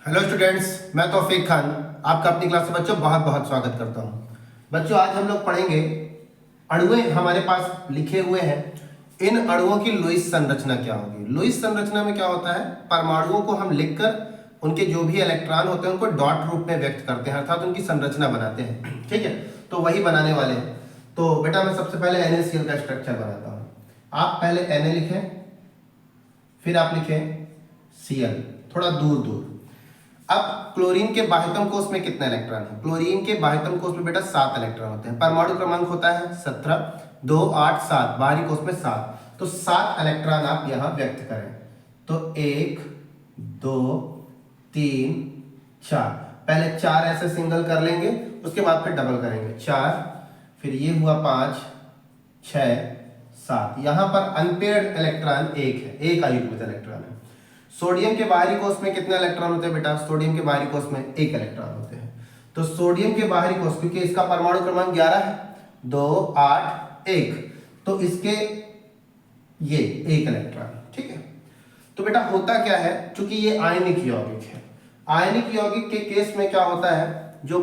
Hello students, मैं तौफीक खान आपका अपनी क्लास में बच्चों बहुत बहुत स्वागत करता हूं। बच्चों आज हम लोग पढ़ेंगे अणुएं हमारे पास लिखे हुए हैं। इन अणुओं की लुईस संरचना क्या होगी। लुईस संरचना में क्या होता है, परमाणुओं को हम लिखकर उनके जो भी इलेक्ट्रॉन होते हैं उनको डॉट रूप में व्यक्त करते हैं, अर्थात उनकी संरचना बनाते हैं। ठीक है, तो वही बनाने वाले हैं। तो बेटा मैं सबसे पहले NaCl का स्ट्रक्चर बनाता हूँ। आप पहले Na लिखें, फिर आप लिखें Cl थोड़ा दूर दूर। अब क्लोरीन के बाह्यतम कोष में कितने इलेक्ट्रॉन है? क्लोरीन के बाह्यतम कोष में बेटा 7 इलेक्ट्रॉन होते हैं। परमाणु क्रमांक होता है 17, 2, 8, 7, बाहरी कोष में 7। तो 7 इलेक्ट्रॉन आप यहां व्यक्त करें। तो 1, 2, 3, 4। पहले 4 ऐसे सिंगल कर लेंगे, उसके बाद फिर डबल करेंगे। 4, फिर ये हुआ 5, 6, 7। यहां पर अनपेयर्ड इलेक्ट्रॉन 1 है, एक अयुग्मित इलेक्ट्रॉन है। सोडियम के बाहरी कोष में कितने इलेक्ट्रॉन होते हैं बेटा? सोडियम के बाहरी कोष में 1 इलेक्ट्रॉन होते हैं। तो सोडियम के बाहरी कोष, क्योंकि इसका परमाणु क्रमांक 11 है, 2, 8, 1, तो इसके ये 1 इलेक्ट्रॉन। ठीक है, तो बेटा होता क्या है, चूंकि ये आयनिक यौगिक है, आयनिक यौगिक के केस में क्या होता है, जो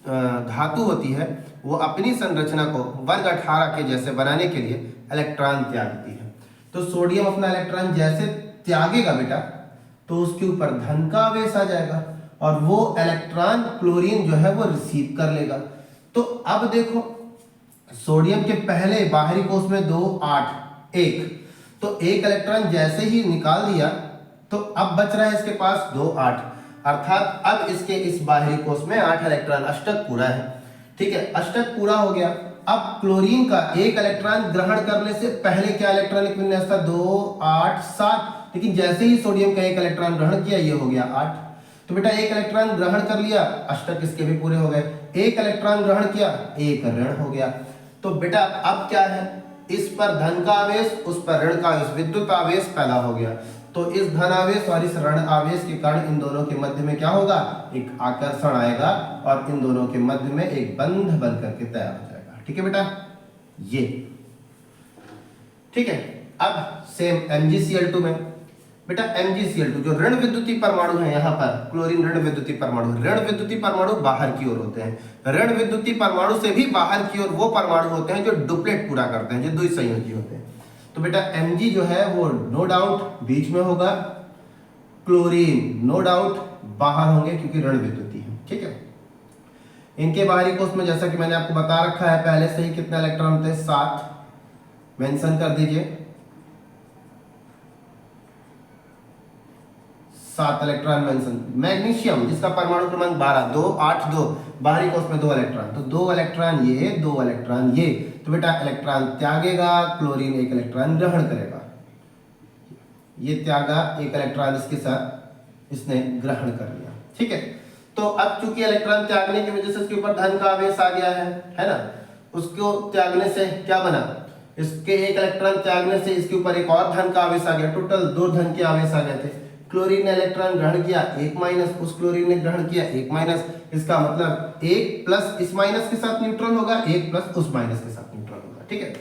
धातु होती है वो अपनी संरचना को वर्ग 18 के जैसे बनाने के लिए इलेक्ट्रॉन त्यागती है। तो सोडियम अपना इलेक्ट्रॉन जैसे त्यागेगा बेटा, तो उसके ऊपर धन का आवेश आ जाएगा और वो इलेक्ट्रॉन क्लोरीन जो है वो रिसीव कर लेगा। तो अब देखो, सोडियम के पहले बाहरी कोष में 2, 8, 1, तो 1 इलेक्ट्रॉन जैसे ही निकाल दिया, तो अब बच रहा है इसके पास 2, 8, अर्थात अब इसके इस बाहरी कोष में 8 इलेक्ट्रॉन, अष्टक पूरा है। ठीक है, अष्टक पूरा हो गया। अब क्लोरीन का 1 इलेक्ट्रॉन ग्रहण करने से पहले क्या इलेक्ट्रॉनिक विन्यास था? 2, 8, 7, लेकिन जैसे ही सोडियम का 1 इलेक्ट्रॉन ग्रहण किया, ये हो गया 8। तो बेटा 1 इलेक्ट्रॉन ग्रहण कर लिया, अष्टक इसके भी पूरे हो गए। 1 इलेक्ट्रॉन ग्रहण किया, 1 ऋण हो गया। तो बेटा अब क्या है, इस पर धन का आवेश, उस पर ऋण का आवेश, विद्युत आवेश पैदा हो गया। तो इस धन आवेश और इस ऋण आवेश के कारण इन दोनों के मध्य में क्या होगा, एक आकर्षण आएगा और इन दोनों के मध्य में एक बंध बन करके तैयार हो जाएगा। ठीक है बेटा, ये ठीक है। अब सेम MgCl2 में बेटा, MgCl2 जो ऋण विद्युतीय परमाणु है, यहाँ पर क्लोरीन ऋण विद्युतीय परमाणु, ऋण विद्युतीय परमाणु बाहर की ओर होते हैं। ऋण विद्युतीय परमाणु से भी बाहर की ओर वो परमाणु होते हैं जो डुप्लेट पूरा करते हैं, जो द्विसंयोजी होते हैं। तो बेटा Mg जो है वो नो डाउट बीच में होगा, क्लोरीन नो डाउट बाहर होंगे क्योंकि ऋण विद्युतीय है। ठीक है, इनके बाहरी कोष में जैसा कि मैंने आपको बता रखा है पहले से ही, कितने इलेक्ट्रॉन होते हैं? 7 मेंशन कर दीजिए। 7 इलेक्ट्रॉन मेंशन। मैग्नीशियम जिसका परमाणु क्रमांक 12, 2, 8, 2, बाहरी कोष में 2 इलेक्ट्रॉन, तो 2 इलेक्ट्रॉन ये, 2 इलेक्ट्रॉन ये। तो बेटा इलेक्ट्रॉन त्यागेगा, क्लोरीन 1 इलेक्ट्रॉन ग्रहण करेगा। ये त्यागा, 1 इलेक्ट्रॉन इसके साथ इसने ग्रहण कर लिया। ठीक है, तो अब चूंकि इलेक्ट्रॉन त्यागने की वजह से इसके ऊपर धन का आवेश आ गया है ना, उसको त्यागने से क्या बना, इसके 1 इलेक्ट्रॉन त्यागने से इसके ऊपर एक और धन का आवेश आ गया, टोटल 2 धन के आवेश आ गए थे। क्लोरीन ने इलेक्ट्रॉन ग्रहण किया, 1 माइनस, उस क्लोरीन ने ग्रहण किया 1 माइनस, इसका मतलब 1 प्लस इस माइनस के साथ न्यूट्रल होगा, 1 प्लस उस माइनस के साथ न्यूट्रल होगा। ठीक है,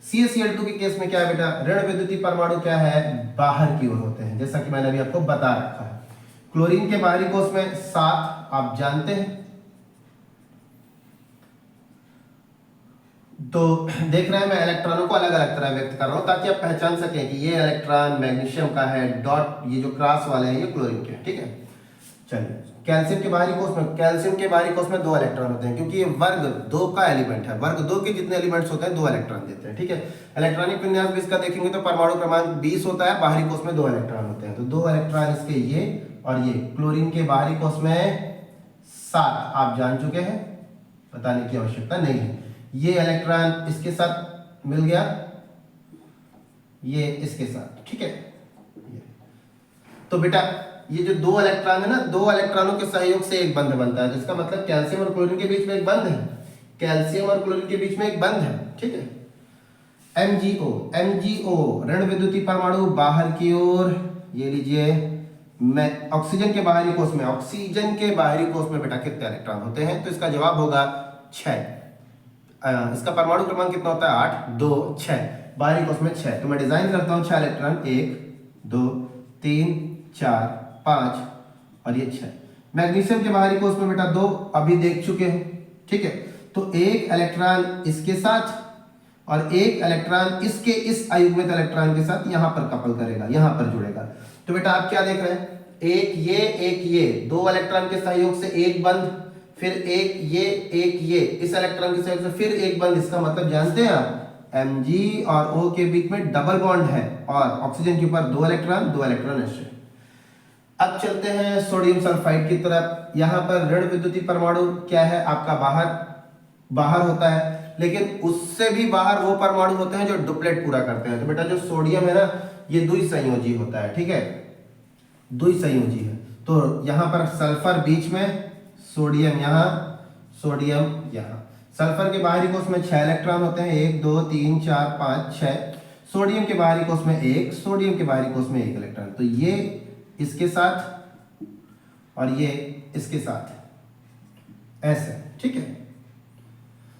CaCl2 के केस में क्या है बेटा, ऋण विद्युतीय परमाणु क्या है, बाहर की ओर होते हैं, जैसा कि मैंने अभी आपको बता रखा है। क्लोरीन के बाहरी कोष में 7 आप जानते हैं। तो देख रहे हैं मैं इलेक्ट्रॉनों को अलग अलग तरह व्यक्त कर रहा हूं ताकि आप पहचान सकें कि ये इलेक्ट्रॉन मैग्नीशियम का है, डॉट ये जो क्रॉस वाले हैं ये क्लोरीन के हैं। ठीक है, चलिए कैल्शियम के बाहरी कोष में, कैल्शियम के बाहरी कोष में 2 इलेक्ट्रॉन होते हैं क्योंकि ये वर्ग 2 का एलिमेंट है। वर्ग 2 के जितने एलिमेंट्स होते हैं 2 इलेक्ट्रॉन देते हैं। ठीक है, इलेक्ट्रॉनिक विन्यास भी इसका देखेंगे तो परमाणु क्रमांक 20 होता है, बाहरी कोष में 2 इलेक्ट्रॉन होते हैं। तो 2 इलेक्ट्रॉन इसके ये और ये। क्लोरीन के बाहरी कोष में 7 आप जान चुके हैं, बताने की आवश्यकता नहीं है। ये इलेक्ट्रॉन इसके साथ मिल गया, ये इसके साथ। ठीक है, तो बेटा ये जो 2 इलेक्ट्रॉन है ना, 2 इलेक्ट्रॉनों के सहयोग से एक बंध बनता है, जिसका मतलब कैल्शियम और क्लोरीन के बीच में एक बंध है, कैल्शियम और क्लोरीन के बीच में एक बंध है। ठीक है, MgO ऋण विद्युतीय परमाणु बाहर की ओर, ये लीजिए। मैं ऑक्सीजन के बाहरी कोष में, ऑक्सीजन के बाहरी कोष में बेटा कितने इलेक्ट्रॉन होते हैं? तो इसका जवाब होगा 6। इसका परमाणु क्रमांक कितना होता है? 8, 2, 6, बाहरी कोष में 6। तो मैं डिजाइन करता हूं 6 इलेक्ट्रॉन, 1, 2, 3, 4, 5, और ये 6। मैग्नीशियम के बाहरी कोष में बेटा 2 अभी देख चुके हो, ठीक है। तो एक इलेक्ट्रॉन इसके साथ और एक इलेक्ट्रॉन इसके इस अयुग्मित इलेक्ट्रॉन के साथ यहां पर कपल करेगा, यहां पर जुड़ेगा। तो बेटा आप क्या देख रहे हैं, एक ये 2 इलेक्ट्रॉन के सहयोग से एक बंध, फिर एक ये इस इलेक्ट्रॉन के सहयोग से फिर एक बंध। इसका मतलब जानते हैं आप, Mg और O के बीच में डबल बॉन्ड है और ऑक्सीजन के ऊपर 2 इलेक्ट्रॉन ऐसे। अब चलते हैं सोडियम सल्फाइड की तरफ। यहां पर ऋण विद्युतीय परमाणु क्या है आपका, बाहर होता है, लेकिन उससे भी बाहर वो परमाणु होते हैं जो डुप्लेट पूरा करते हैं। तो बेटा जो सोडियम है ना, ये द्विसंयोजी होता है, ठीक है, द्विसंयोजी है। तो यहां पर सल्फर बीच में, सोडियम यहां, सोडियम यहां। सल्फर के बाहरी कोष में 6 इलेक्ट्रॉन होते हैं, 1 2 3 4 5 6। सोडियम के बाहरी कोष में 1, सोडियम के बाहरी कोष में 1 इलेक्ट्रॉन। तो ये इसके साथ और ये इसके साथ ऐसे, ठीक है।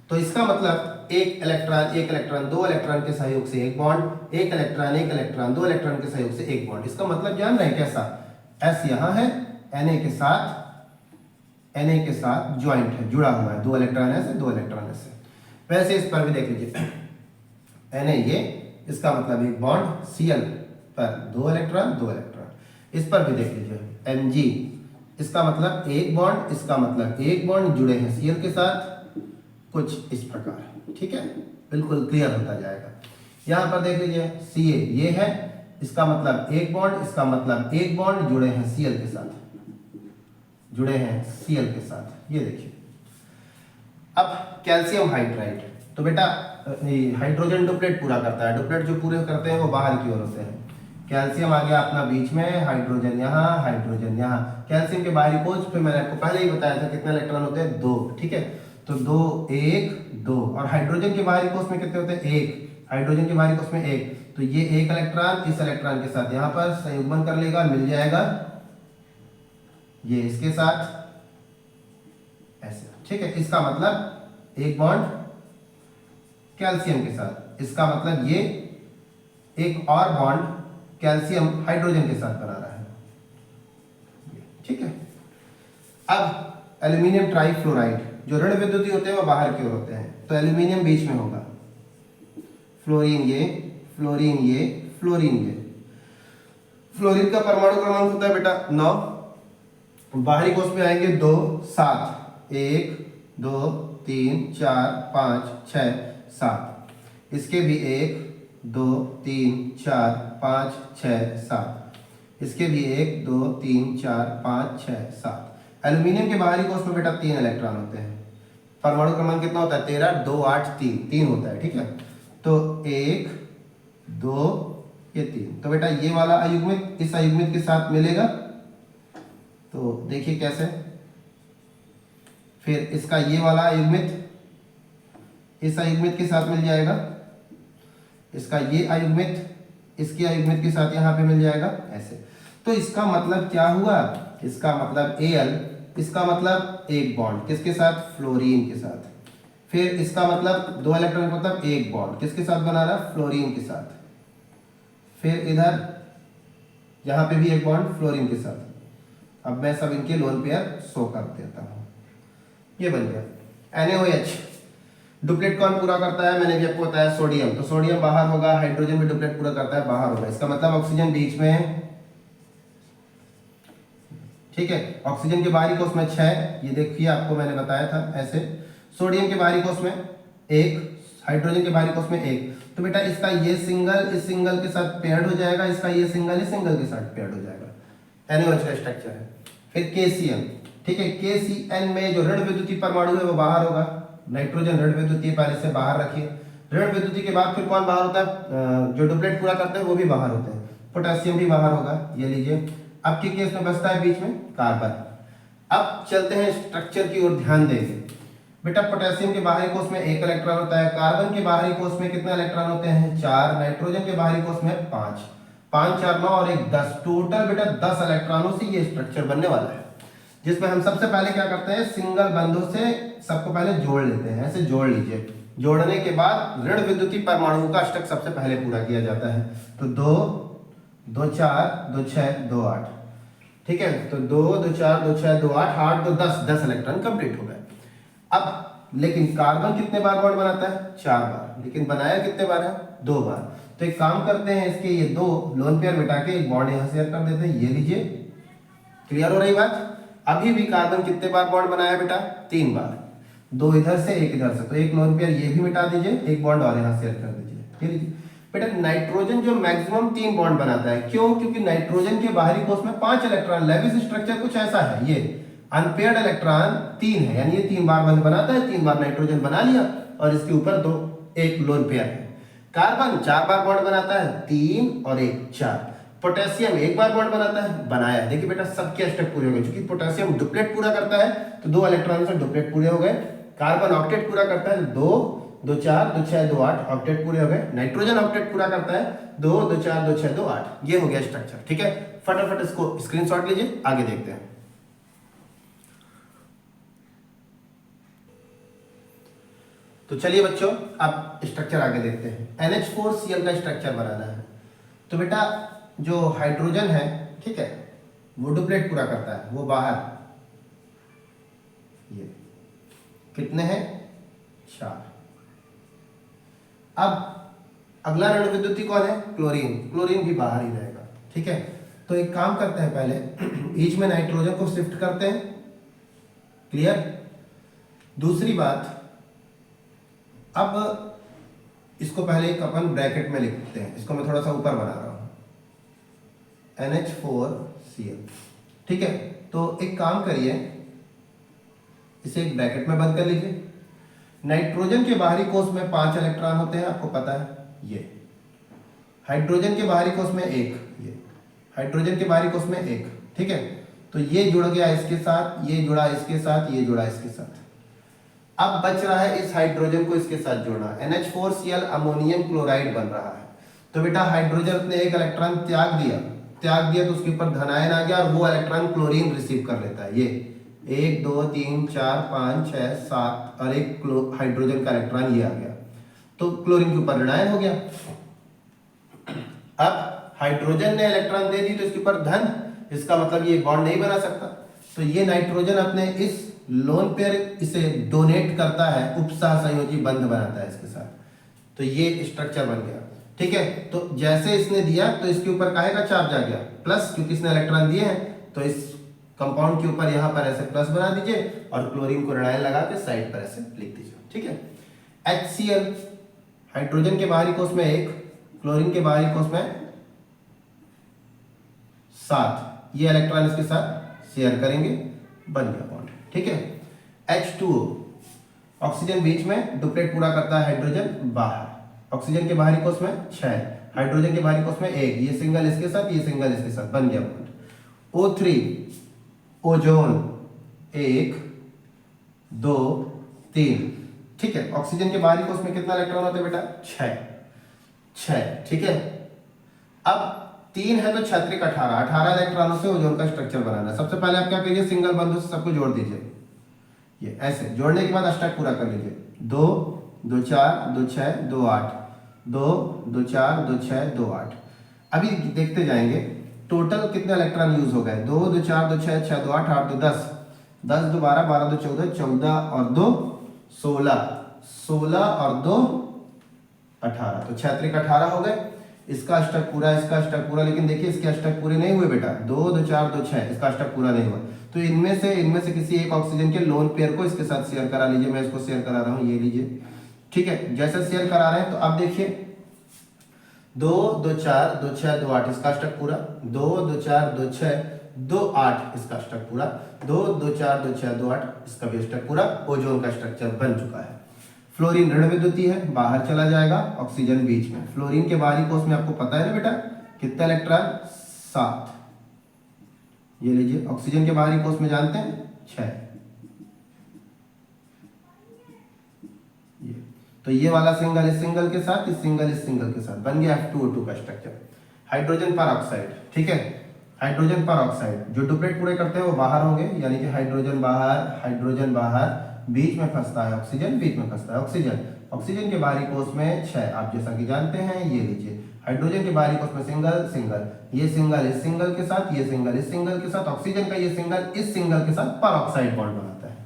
तो इसका मतलब एक इलेक्ट्रॉन 2 इलेक्ट्रॉन के सहयोग से एक बॉन्ड, एक इलेक्ट्रॉन 2 इलेक्ट्रॉन के सहयोग से एक बॉन्ड। इसका मतलब जान रहे हैं कैसा, S यहां है, Na के साथ ज्वाइंट है, जुड़ा हुआ है, 2 इलेक्ट्रॉन ऐसे 2 इलेक्ट्रॉन ऐसे। वैसे इस पर भी देख लीजिए, Na ये, इसका मतलब एक बॉन्ड, Cl पर 2 इलेक्ट्रॉन 2 इलेक्ट्रॉन। इस पर भी देख लीजिए Mg, इसका मतलब एक बॉन्ड, इसका मतलब एक बॉन्ड जुड़े हैं Cl के साथ, कुछ इस प्रकार, ठीक है, बिल्कुल क्लियर होता जाएगा। यहां पर देख लीजिए Ca ये है, इसका मतलब एक बॉन्ड, इसका मतलब एक बॉन्ड जुड़े हैं Cl के साथ, जुड़े हैं Cl के साथ, ये देखिए। अब कैल्शियम हाइड्राइड, तो बेटा हाइड्रोजन डुप्लेट पूरा करता है, डुप्लेट जो पूरे करते हैं वो बाहर की ओर होते हैं। कैल्शियम आ गया अपना बीच में, हाइड्रोजन यहाँ, हाइड्रोजन यहाँ। कैल्शियम के बाहरी कोष पे मैंने आपको पहले ही बताया था कितने इलेक्ट्रॉन होते हैं, 2, ठीक है। तो 2 1 2, और हाइड्रोजन के बाहरी कोष में कितने होते हैं, 1, हाइड्रोजन के बाहरी कोष में 1। तो ये एक इलेक्ट्रॉन इस इलेक्ट्रॉन के साथ यहाँ पर संयुग्मन कर लेगा, मिल जाएगा ये इसके साथ ऐसे, ठीक है। इसका मतलब एक बॉन्ड कैल्शियम के साथ, इसका मतलब ये एक और बॉन्ड कैल्शियम हाइड्रोजन के साथ बना रहा है, ठीक है। अब एल्यूमिनियम ट्राइफ्लोराइड, जो ऋण विद्युतीय होते हैं वो बाहर की ओर होते हैं, तो एल्यूमिनियम बीच में होगा, फ्लोरीन ये, फ्लोरीन ये, फ्लोरीन ये। फ्लोरीन का परमाणु क्रमांक होता है बेटा 9, बाहरी कोष में आएंगे 2 7, 1 2 3 4 5 6 7। इसके भी 1 2 3 4 5 6 7। इसके भी 1 2 3 4 5 6 7। एल्यूमिनियम के बाहरी कोष में बेटा 3 इलेक्ट्रॉन होते हैं। परमाणु क्रमांक कितना होता है, 13 2 8 3 होता है, ठीक है। तो 1 2 ये 3। तो बेटा ये वाला अयुग्मित इस अयुग्मित के साथ मिलेगा, तो देखिए कैसे। फिर इसका ये वाला अयुग्मित इस अयुग्मित के साथ मिल जाएगा, इसका ये अयुग्मित इसके अयुग्मित के साथ यहाँ पे मिल जाएगा ऐसे। तो इसका मतलब क्या हुआ, इसका मतलब Al, इसका मतलब एक बॉन्ड किसके साथ, फ्लोरीन के साथ। फिर इसका मतलब 2 इलेक्ट्रॉन का मतलब एक बॉन्ड किसके साथ बना रहा, फ्लोरीन के साथ। फिर इधर यहाँ पे भी एक बॉन्ड फ्लोरीन के साथ। अब मैं सब इनके लोन पेयर शो कर देता हूँ, ये बन गया NaOH। डुप्लेट कौन पूरा करता है, मैंने भी आपको बताया सोडियम। तो सोडियम बाहर होगा, हाइड्रोजन भी डुप्लेट पूरा करता है, बाहर होगा। इसका मतलब ऑक्सीजन बीच में है, ठीक है। ऑक्सीजन के बाहरी कोष में 6, ये देखिए आपको मैंने बताया था ऐसे। सोडियम के बाहरी कोष में 1, हाइड्रोजन के बाहरी कोष में 1। तो बेटा इसका ये सिंगल इस सिंगल के साथ पेयर्ड हो जाएगा, इसका ये सिंगल इस सिंगल के साथ पेयर्ड हो जाएगा। NaOH का स्ट्रक्चर है। फिर KCl, ठीक है। KCl में जो ऋण विद्युतीय परमाणु है वो बाहर होगा। नाइट्रोजन ऋण विद्युतीय पहले से बाहर रखिए। ऋण विद्युतीय के बाद फिर कौन बाहर होता है, जो डुप्लेट पूरा करते हैं वो भी बाहर होते हैं। पोटेशियम भी बाहर होगा, ये लीजिए। अब के केस में बचता है बीच में कार्बन। अब चलते हैं स्ट्रक्चर की ओर, ध्यान देंगे बेटा। पोटेशियम के बाहरी कोष में 1 इलेक्ट्रॉन होता है। कार्बन के बाहरी कोष में कितने इलेक्ट्रॉन होते हैं, 4। नाइट्रोजन के बाहरी कोष में 5। 5 4 9 और 1 10। टोटल बेटा 10 इलेक्ट्रॉनों से ये स्ट्रक्चर बनने वाला है, जिसमें हम सबसे पहले क्या करते हैं, सिंगल बंधों से सबको पहले जोड़ लेते हैं। ऐसे जोड़ लीजिए। जोड़ने के बाद ऋण विद्युतीय परमाणु का अष्टक सबसे पहले पूरा किया जाता है। तो 2 2 4 2 6 2 8। ठीक है, तो 2 2 4 2 6 2 8 8 2 10 10 इलेक्ट्रॉन कंप्लीट हो गए। अब लेकिन कार्बन कितने बार बॉन्ड बनाता है? 4 बार, लेकिन बनाया कितने बार है? 2 बार। तो एक काम करते हैं, इसके ये 2 लोन पेयर मिटा के एक बॉन्ड यहां शेयर कर देते हैं, ये लीजिए। क्लियर हो रही बात? अभी भी कार्बन कितने बार बॉन्ड बनाया बेटा? 3 बार, 2 इधर से 1 इधर से, तो एक लोन पेयर ये भी मिटा दीजिए, एक बॉन्ड और यहां शेयर कर दीजिए। ये लीजिए बेटा, नाइट्रोजन जो मैक्सिमम 3 बॉन्ड बनाता है, क्यों? क्योंकि नाइट्रोजन के बाहरी कोष में 5 इलेक्ट्रॉन, लेविस स्ट्रक्चर कुछ ऐसा है, ये अनपेयर्ड इलेक्ट्रॉन 3 है, यानी ये 3 बार बंद बनाता है, 3 बार नाइट्रोजन बना लिया और इसके ऊपर एक लोन पेयर है। कार्बन 4 बार बॉन्ड बनाता है, 3 और 1 4। पोटेशियम 1 बार बॉन्ड बनाता है, बनाया। देखिए बेटा, सबके अष्टक पूरे हो गए, क्योंकि पोटेशियम डुप्लेट पूरा करता है तो 2 इलेक्ट्रॉन से डुप्लेट पूरे हो गए। कार्बन ऑक्टेट पूरा करता है, 2 2 4 2 6 2 8 ऑक्टेट पूरे हो गए। नाइट्रोजन ऑक्टेट पूरा करता है, 2 2 4 2 6 2 8। ये हो गया स्ट्रक्चर। ठीक है, फटाफट इसको स्क्रीनशॉट लीजिए, आगे देखते हैं। तो चलिए बच्चों, अब स्ट्रक्चर आगे देखते हैं। NH4Cl का स्ट्रक्चर बनाना है। तो बेटा, जो हाइड्रोजन है, ठीक है, वो डुप्लेट पूरा करता है, वो बाहर, ये कितने हैं? 4। अब अगला ऋण विद्युती कौन है? क्लोरीन। क्लोरीन भी बाहर ही रहेगा। ठीक है, तो एक काम करते हैं, पहले बीच में नाइट्रोजन को शिफ्ट करते हैं। क्लियर? दूसरी बात, अब इसको पहले एक अपन ब्रैकेट में लिखते हैं, इसको मैं थोड़ा सा ऊपर बना रहा हूं, NH4Cl। ठीक है, तो एक काम करिए, इसे एक ब्रैकेट में बंद कर लीजिए। नाइट्रोजन के बाहरी कोष में 5 इलेक्ट्रॉन होते हैं, आपको पता है, ये। हाइड्रोजन के बाहरी कोष में 1, ये। हाइड्रोजन के बाहरी कोष में 1। ठीक है, तो ये जुड़ गया इसके साथ, ये जुड़ा इसके साथ, ये जुड़ा इसके साथ। अब बच रहा है इस हाइड्रोजन को इसके साथ जोड़ना। NH4Cl अमोनियम क्लोराइड बन रहा है। तो बेटा, हाइड्रोजन ने एक इलेक्ट्रॉन त्याग दिया तो उसके ऊपर धनायन आ गया और वो इलेक्ट्रॉन क्लोरीन रिसीव कर लेता है। ये 1 2 3 4 5 6 7 और एक हाइड्रोजन का इलेक्ट्रॉन ये आ गया, तो क्लोरीन के ऊपर ऋणायन हो गया। अब हाइड्रोजन ने इलेक्ट्रॉन दे दी तो इसके ऊपर धन, इसका मतलब ये बॉन्ड नहीं बना सकता। तो ये नाइट्रोजन अपने इस लोन पेयर इसे डोनेट करता है, उपसह संयोजी बंध बनाता है इसके साथ, तो ये स्ट्रक्चर बन गया। ठीक है, तो जैसे इसने दिया तो इसके ऊपर काहे का चार्ज आ गया? प्लस, क्योंकि इसने इलेक्ट्रॉन दिए हैं, तो इस कंपाउंड के ऊपर यहां पर ऐसे प्लस बना दीजिए और क्लोरीन को ऋणायन लगा के साइड पर ऐसे लिख दीजिए। ठीक है, HCl, हाइड्रोजन के बाहरी कोष में 1, क्लोरीन के बाहरी कोष में 7, ये इलेक्ट्रॉन इसके साथ शेयर करेंगे, बन गया बॉन्ड। ठीक है, H2O, ऑक्सीजन बीच में डुप्लेट पूरा करता है, हाइड्रोजन बाहर। ऑक्सीजन के बाहरी कोष में 6, हाइड्रोजन के बाहरी कोष में 1, ये सिंगल इसके साथ, ये सिंगल इसके साथ, बन गया बॉन्ड। O3, ozone 1 2 3। ठीक है, ऑक्सीजन के बाहरी कोष में कितना इलेक्ट्रॉन होते हैं बेटा? 6। ठीक है, अब 3 है तो 6 18, 18 इलेक्ट्रॉनों से ओजोन का स्ट्रक्चर बनाना। सबसे पहले आप क्या करिए, सिंगल बंधों से सबको जोड़ दीजिए, ये ऐसे। जोड़ने के बाद अष्टक पूरा कर लीजिए, 2 2 4 2 6 2 8, 2 2 4 2 6 2 8। अभी देखते जाएंगे टोटल कितने इलेक्ट्रॉन यूज हो गए। 2 2 4 2 6 6 2 8 8 2 10, 10 2 12, 12 2 14, 14 और 2 16, 16 और 2 18, तो 6 18 हो गए। इसका अष्टक पूरा, इसका अष्टक पूरा, लेकिन देखिए इसके अष्टक पूरे नहीं हुए बेटा, 2 2 4 2 6, इसका अष्टक पूरा नहीं हुआ। तो इनमें से किसी एक ऑक्सीजन के लोन पेयर को इसके साथ शेयर करा लीजिए। मैं इसको शेयर करा रहा हूं, ये लीजिए। ठीक है, जैसे शेयर करा रहे हैं तो अब देखिए 2 2 4 2 6 2 8, इसका अष्टक पूरा, 2 2 4 2 6 2 8, इसका अष्टक पूरा, 2 2 4 2 6 2 8, इसका भी अष्टक पूरा। ओजोन का स्ट्रक्चर बन चुका है। फ्लोरीन ऋण विद्युतीय है, बाहर चला जाएगा, ऑक्सीजन बीच में। फ्लोरीन के बाहरी कोष में आपको पता है ना बेटा कितना इलेक्ट्रॉन? 7। ये लीजिए, ऑक्सीजन के बाहरी कोष में जानते हैं 6। तो ये वाला सिंगल इस सिंगल के साथ, इस सिंगल इस सिंगल के साथ, बन गया F2O2 का स्ट्रक्चर। हाइड्रोजन पर ऑक्साइड, ठीक है, हाइड्रोजन पर ऑक्साइड जो डुप्लेट पूरे करते हैं वो बाहर होंगे, यानी कि हाइड्रोजन बाहर, बीच में फंसता है ऑक्सीजन, बीच में फंसता है ऑक्सीजन, ऑक्सीजन के बाहरी कोष में 6, आप जैसा कि जानते हैं। ये लीजिए हाइड्रोजन के बाहरी कोष में सिंगल सिंगल, ये सिंगल इस सिंगल के साथ, ये सिंगल इस सिंगल के साथ, ऑक्सीजन का ये सिंगल इस सिंगल के साथ परऑक्साइड बॉन्ड बनाता है।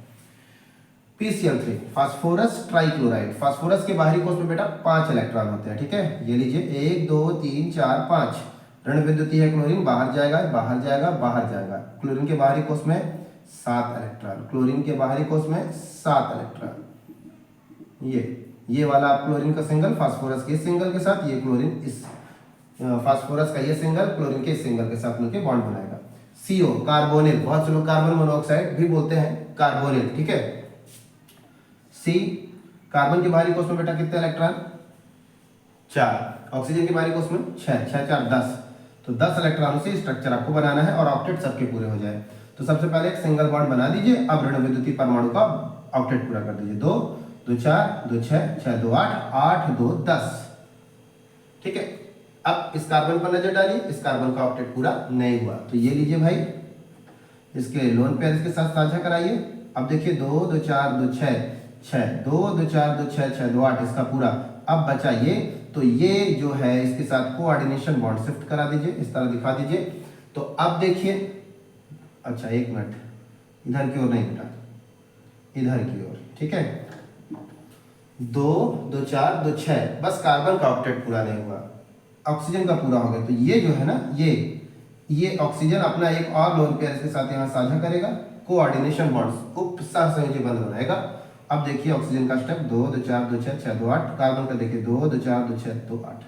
PCl3 फास्फोरस ट्राइक्लोराइड, फास्फोरस के बाहरी कोष में बेटा 5 इलेक्ट्रॉन होते हैं, ठीक है। ये लीजिए 1 2 3 4 5, ऋण विद्युतीय है क्लोरीन, बाहर जाएगा बाहर जाएगा बाहर जाएगा। क्लोरीन के बाहरी कोष में 7 इलेक्ट्रॉन, क्लोरीन के बाहरी कोष में 7 इलेक्ट्रॉन। ये वाला क्लोरीन का सिंगल फास्फोरस के सिंगल के साथ, ये क्लोरीन इस फास्फोरस का ये सिंगल क्लोरीन के सिंगल के साथ मिलकर बॉन्ड बनाएगा। CO कार्बोनिल, बहुत से लोग कार्बन मोनोऑक्साइड भी बोलते हैं, कार्बोनिल, ठीक है। C कार्बन के बाहरी कोष में बेटा कितने इलेक्ट्रॉन? 4, ऑक्सीजन के बाहरी कोष में 6, 6 4 10, तो 10 इलेक्ट्रॉनों से स्ट्रक्चर आपको बनाना है और ऑक्टेट सबके पूरे हो जाए। तो सबसे पहले एक सिंगल बॉन्ड बना दीजिए, अब ऋण विद्युतीय परमाणु का ऑक्टेट पूरा कर दीजिए। 2 2 4 2 6 6 2 8 8 2 10, ठीक है। अब इस कार्बन पर नजर डालिए, इस कार्बन का ऑक्टेट पूरा नहीं हुआ, तो ये लीजिए भाई, इसके लोन पेयर इसके साथ साझा कराइए। अब देखिए 2 2 4 2 6 6 2 2 4 2 6 6 2 8, इसका पूरा। अब बचा ये, तो ये जो है इसके साथ कोऑर्डिनेशन बॉन्ड शिफ्ट करा दीजिए, इस तरह दिखा दीजिए। तो अब देखिए, अच्छा एक मिनट, इधर की ओर नहीं बेटा, इधर की ओर, ठीक है। 2 2 4 2 6, बस कार्बन का ऑक्टेट पूरा नहीं हुआ, ऑक्सीजन का पूरा हो गया। तो ये जो है ना, ये ऑक्सीजन अपना एक और लोन पेयर इसके साथ यहाँ साझा करेगा, कोऑर्डिनेशन बॉन्ड्स उप सहसंयोजी बंध बनाएगा। अब देखिए ऑक्सीजन का स्टेप 2 2 4 2 6 6 2 8, कार्बन का देखिए 2 2 4 2 6 2 8।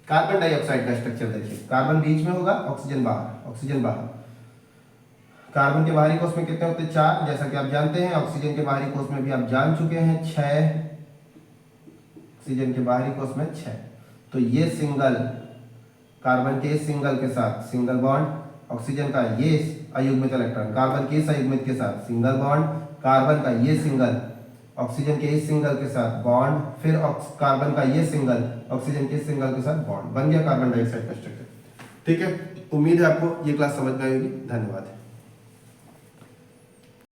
कार्बन डाइऑक्साइड का स्ट्रक्चर देखिए, कार्बन बीच में होगा, ऑक्सीजन बाहर, ऑक्सीजन बाहर। कार्बन के बाहरी कोष में कितने होते हैं? 4, जैसा कि आप जानते हैं। ऑक्सीजन के बाहरी कोष में भी आप जान चुके हैं 6, ऑक्सीजन के बाहरी कोष में 6। तो ये सिंगल कार्बन के इस सिंगल के साथ सिंगल बॉन्ड, ऑक्सीजन का ये अयुग्मित इलेक्ट्रॉन कार्बन के इस अयुग्मित के साथ सिंगल बॉन्ड, कार्बन का ये सिंगल ऑक्सीजन के इस सिंगल के साथ बॉन्ड, फिर कार्बन का ये सिंगल ऑक्सीजन के इस सिंगल के साथ बॉन्ड, बन गया कार्बन डाइऑक्साइड का स्ट्रक्चर, ठीक है। उम्मीद है आपको ये क्लास समझ में आएगी। धन्यवाद।